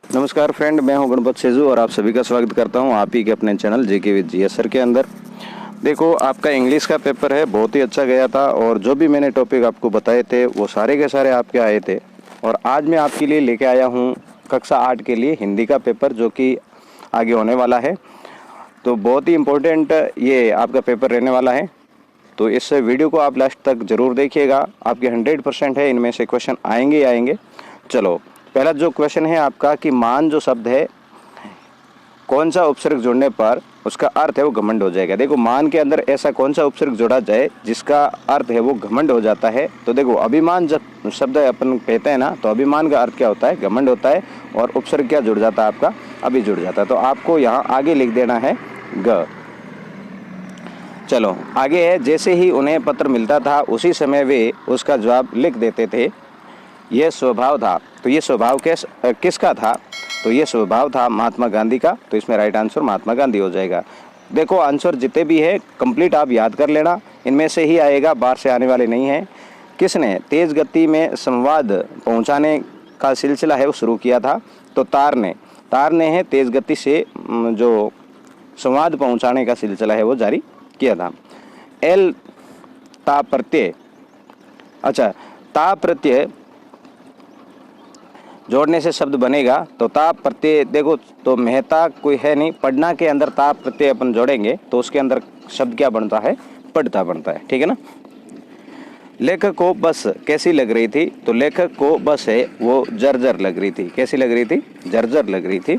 नमस्कार फ्रेंड, मैं हूं गणपत सेजू और आप सभी का स्वागत करता हूं आप ही के अपने channel JK with GS sir के अंदर। देखो, आपका इंग्लिश का पेपर है, बहुत ही अच्छा गया था और जो भी मैंने टॉपिक आपको बताए थे वो सारे के सारे आपके आए थे। और आज मैं आपके लिए लेके आया हूं कक्षा 8 के लिए हिंदी का पेपर, जो कि आगे होने वाला है। तो बहुत ही इम्पोर्टेंट ये आपका पेपर रहने वाला है। तो इस वीडियो को आप लास्ट तक ज़रूर देखिएगा, आपके 100% है, इनमें से क्वेश्चन आएंगे ही आएंगे। चलो, पहला जो क्वेश्चन है आपका कि मान जो शब्द है, कौन सा उपसर्ग जोड़ने पर उसका अर्थ है वो घमंड हो जाएगा। देखो, मान के अंदर ऐसा कौन सा उपसर्ग जोड़ा जाए जिसका अर्थ है वो घमंड हो जाता है। तो देखो, अभिमान जब शब्द अपन कहते हैं ना, तो अभिमान का अर्थ क्या होता है? घमंड होता है। और उपसर्ग क्या जुड़ जाता है आपका? अभी जुड़ जाता है। तो आपको यहाँ आगे लिख देना है ग। चलो आगे है, जैसे ही उन्हें पत्र मिलता था उसी समय वे उसका जवाब लिख देते थे। यह स्वभाव था। तो ये स्वभाव किसका था? तो ये स्वभाव था महात्मा गांधी का। तो इसमें राइट आंसर महात्मा गांधी हो जाएगा। देखो, आंसर जितने भी है कंप्लीट आप याद कर लेना, इनमें से ही आएगा, बाहर से आने वाले नहीं है। किसने तेज गति में संवाद पहुंचाने का सिलसिला है वो शुरू किया था? तो तार ने है तेज गति से जो संवाद पहुंचाने का सिलसिला है वो जारी किया था। एल ता प्रत्यय, अच्छा, ता प्रत्यय जोड़ने से शब्द बनेगा। तो ता प्रत्यय, देखो, तो मेहता कोई है नहीं, पढ़ना के अंदर ता प्रत्यय अपन जोड़ेंगे तो उसके अंदर शब्द क्या बनता है? पढ़ता बनता है, ठीक है ना। लेखक को बस कैसी लग रही थी? तो लेखक को बस है वो जर्जर लग रही थी। कैसी लग रही थी? जर्जर लग रही थी।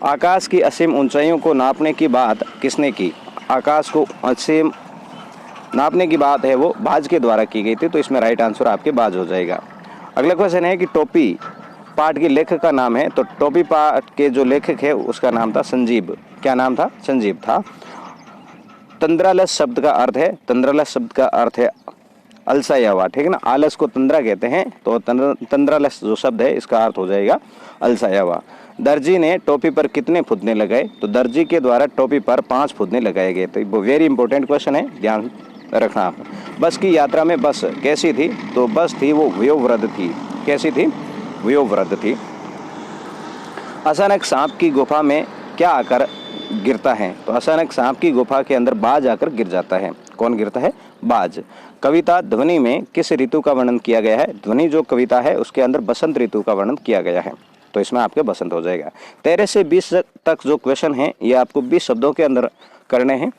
आकाश की असीम ऊंचाइयों को नापने की बात किसने की? आकाश को असीम नापने की बात है वो बाज के द्वारा की गई थी। तो इसमें राइट आंसर आपके बाज हो जाएगा। अगला क्वेश्चन है कि टोपी पाठ के लेखक का नाम है। तो टोपी पाठ के जो लेखक है उसका नाम था संजीव। क्या नाम था? संजीव था। तंद्रालस शब्द का अर्थ है, तंद्रालस शब्द का अर्थ है अलसाया हुआ, ठीक है ना। आलस को तंद्रा कहते हैं, तो तंद्रालस जो शब्द है इसका अर्थ हो जाएगा अलसाया हुआ। दर्जी ने टोपी पर कितने फुदने लगाए? तो दर्जी के द्वारा टोपी पर 5 फुदने लगाए गए। तो वो वेरी इंपॉर्टेंट क्वेश्चन है, ध्यान रखना आप। बस की यात्रा में बस कैसी थी? तो बस थी वो वयोवृद्ध थी। कैसी थी? वयोवृद्ध थी। अचानक सांप की गुफा में क्या आकर गिरता है? तो अचानक सांप की गुफा के अंदर बाज आकर गिर जाता है। कौन गिरता है? बाज। कविता ध्वनि में किस ऋतु का वर्णन किया गया है? ध्वनि जो कविता है उसके अंदर बसंत ऋतु का वर्णन किया गया है। तो इसमें आपके बसंत हो जाएगा। 13 से 20 तक जो क्वेश्चन है ये आपको 20 शब्दों के अंदर करने हैं।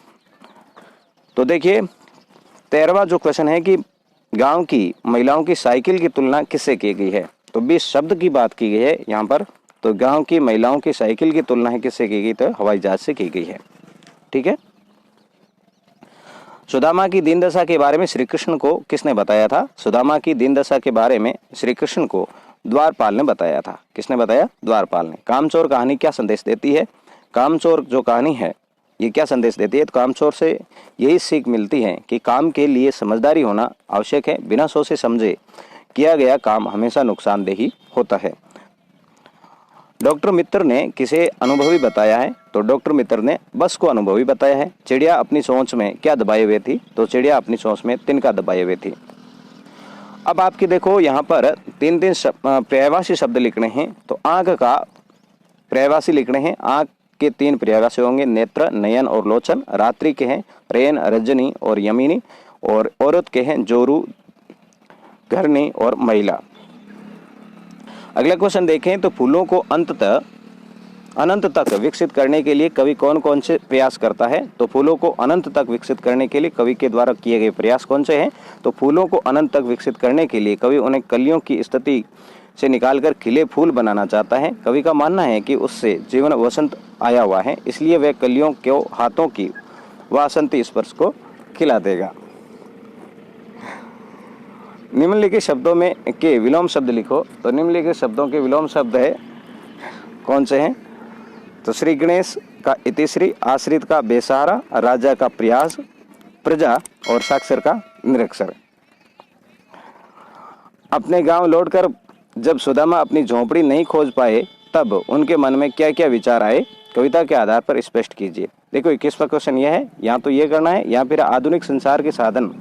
तो देखिए, 13वां जो क्वेश्चन है कि गांव की महिलाओं की साइकिल की तुलना किससे की गई है? तो 20 शब्द की बात की गई है यहाँ पर। तो गांव की महिलाओं की साइकिल की तुलना है किससे की गई? तो हवाई जहाज से की गई है, ठीक है। सुदामा की दीन दशा के बारे में श्री कृष्ण को किसने बताया था? सुदामा की दीन दशा के बारे में श्री कृष्ण को द्वारपाल ने बताया था। किसने बताया? द्वारपाल ने। कामचोर कहानी क्या संदेश देती है? कामचोर जो कहानी है ये क्या संदेश देती है? तो कामचोर से यही सीख मिलती है कि काम के लिए समझदारी होना आवश्यक है। बिना सोचे समझे किया गया काम हमेशा नुकसानदेह ही होता है। डॉक्टर मित्र ने किसे अनुभवी बताया है? तो डॉक्टर मित्र ने बस को अनुभवी बताया है। चिड़िया अपनी सोच में क्या दबाए हुए थी? तो चिड़िया अपनी सोच में तिनका दबाए हुए थी। अब आपके देखो यहाँ पर 3 पर्यायवाची शब्द लिखने हैं। तो आंख का पर्यायवाची लिखने हैं। आंख के 3 पर्यायवाची होंगे, नेत्र, नयन और लोचन। रात्रि के हैं रैन, रजनी और यमिनी। और औरत के हैं जोरू, घरनी और महिला। अगला क्वेश्चन देखें तो फूलों को अनंत तक विकसित करने के लिए कवि कौन कौन से प्रयास करता है? तो फूलों को अनंत तक विकसित करने के लिए कवि के द्वारा किए गए प्रयास कौन से हैं? तो फूलों को अनंत तक विकसित करने के लिए कवि उन्हें कलियों की स्थिति से निकालकर खिले फूल बनाना चाहता है। कवि का मानना है कि उससे जीवन वसंत आया हुआ है, इसलिए वह कलियों को हाथों की वासंती स्पर्श को खिला देगा। निम्नलिखित शब्दों में के विलोम शब्द लिखो। तो निम्नलिखित शब्दों के विलोम शब्द है कौन से हैं? तो श्री गणेश का इतिश्री, आश्रित का बेसहारा, राजा का प्रयास, प्रजा और साक्षर का निरक्षर। अपने गांव लौटकर जब सुदामा अपनी झोंपड़ी नहीं खोज पाए तब उनके मन में क्या क्या विचार आए? कविता के आधार पर स्पष्ट कीजिए। देखो 21वां क्वेश्चन यह है, या तो ये करना है या फिर आधुनिक संसार के साधन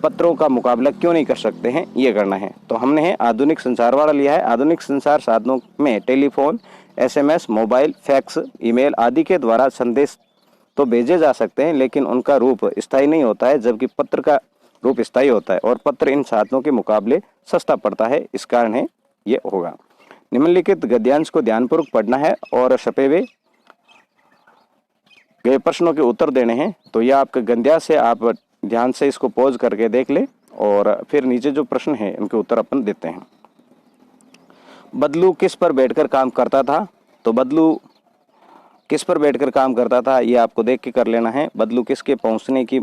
पत्रों का मुकाबला क्यों नहीं कर सकते हैं, ये करना है। तो हमने है आधुनिक संसार वाला लिया है। आधुनिक संसार साधनों में telephone, SMS, mobile, fax, email आदि के द्वारा संदेश तो भेजे जा सकते हैं, लेकिन उनका रूप स्थायी नहीं होता है, जबकि पत्र का रूप स्थायी होता है और पत्र इन साधनों के मुकाबले सस्ता पड़ता है। इस कारण है ये होगा। निम्नलिखित गद्यांश को ध्यानपूर्वक पढ़ना है और छपे हुए गए प्रश्नों के उत्तर देने हैं। तो यह आपका गद्यांश है, आप ध्यान से इसको पॉज करके देख ले और फिर नीचे जो प्रश्न है उनके उत्तर अपन देते हैं। बदलू किस पर बैठकर काम करता था? तो बदलू किस पर बैठकर काम करता था ये आपको देख के कर लेना है। बदलू किसके पहुंचने की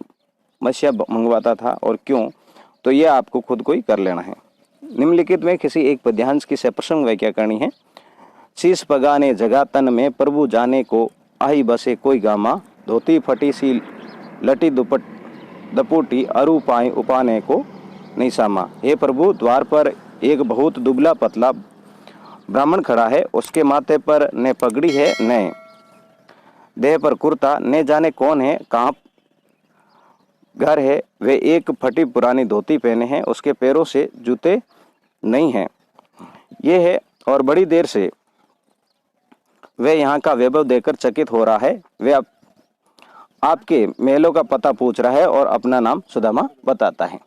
मशिया मंगवाता था और क्यों? तो ये आपको खुद को ही कर लेना है। निम्नलिखित में किसी एक पद्यांश की सप्रसंग व्याख्या करनी है। शीश पगाने जगा तन में प्रभु जाने को, आई बसे कोई गामा, धोती फटी सी लटी दुपट दपुटी, अरु पाए उपाने को नहीं सामा। हे प्रभु, द्वार पर एक बहुत दुबला पतला ब्राह्मण खड़ा है, उसके माथे पर न पगड़ी है न देह पर कुर्ता, न जाने कौन है, कहाँ घर है। वे एक फटी पुरानी धोती पहने हैं, उसके पैरों से जूते नहीं हैं। ये है और बड़ी देर से वे यहाँ का वैभव देखकर चकित हो रहा है। वे आपके महलों का पता पूछ रहा है और अपना नाम सुदामा बताता है।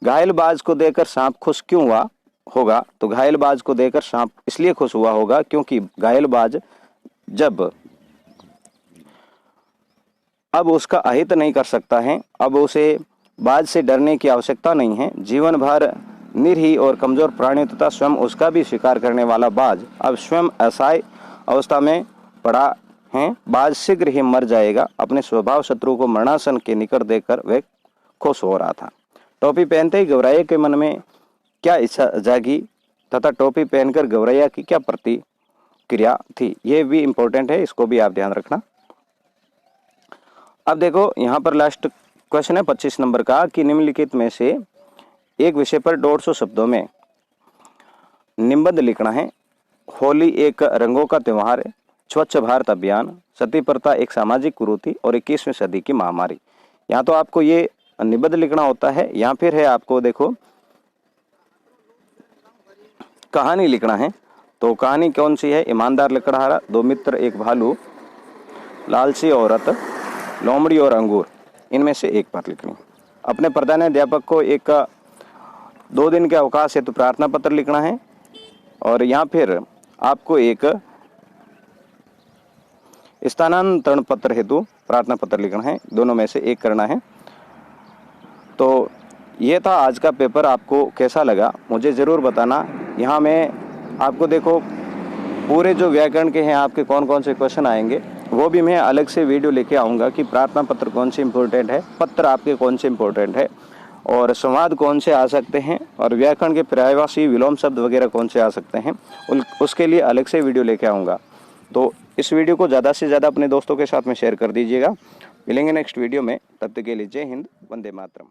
घायलबाज को देखकर सांप खुश क्यों हुआ होगा? तो घायलबाज को देखकर सांप इसलिए खुश हुआ होगा क्योंकि घायलबाज जब अब उसका अहित नहीं कर सकता है, अब उसे बाज से डरने की आवश्यकता नहीं है। जीवन भर निरीह और कमजोर प्राणी तथा स्वयं उसका भी शिकार करने वाला बाज अब स्वयं असहाय अवस्था में पड़ा है। बाज शीघ्र ही मर जाएगा। अपने स्वभाव शत्रु को मरणासन के निकट देखकर वह खुश हो रहा था। टोपी पहनते ही गौरैया के मन में क्या इच्छा जागी तथा टोपी पहनकर गौरैया की क्या प्रतिक्रिया थी, ये भी इंपॉर्टेंट है, इसको भी आप ध्यान रखना। अब देखो यहाँ पर लास्ट क्वेश्चन है 25 नंबर का कि निम्नलिखित में से एक विषय पर 150 शब्दों में निबंध लिखना है। होली एक रंगों का त्योहार है, स्वच्छ भारत अभियान, सती प्रथा एक सामाजिक कुरीति और 21वीं सदी की महामारी। यहाँ तो आपको ये निबंध लिखना होता है, या फिर है आपको देखो कहानी लिखना है। तो कहानी कौन सी है? ईमानदार लकड़हारा, दो मित्र एक भालू, लालची औरत, लोमड़ी और अंगूर, इनमें से एक पर लिखनी। अपने प्रधानाध्यापक को एक 2 दिन के अवकाश हेतु प्रार्थना पत्र लिखना है और यहाँ फिर आपको एक स्थानांतरण पत्र हेतु प्रार्थना पत्र लिखना है, दोनों में से एक करना है। तो ये था आज का पेपर, आपको कैसा लगा मुझे ज़रूर बताना। यहाँ मैं आपको देखो पूरे जो व्याकरण के हैं आपके कौन कौन से क्वेश्चन आएंगे वो भी मैं अलग से वीडियो लेके आऊँगा कि प्रार्थना पत्र कौन से इम्पोर्टेंट है, पत्र आपके कौन से इम्पोर्टेंट है और संवाद कौन से आ सकते हैं और व्याकरण के पर्यायवाची विलोम शब्द वगैरह कौन से आ सकते हैं, उसके लिए अलग से वीडियो लेके आऊँगा। तो इस वीडियो को ज़्यादा से ज़्यादा अपने दोस्तों के साथ में शेयर कर दीजिएगा। मिलेंगे नेक्स्ट वीडियो में, तब तक के लिए जय हिंद, वंदे मातरम।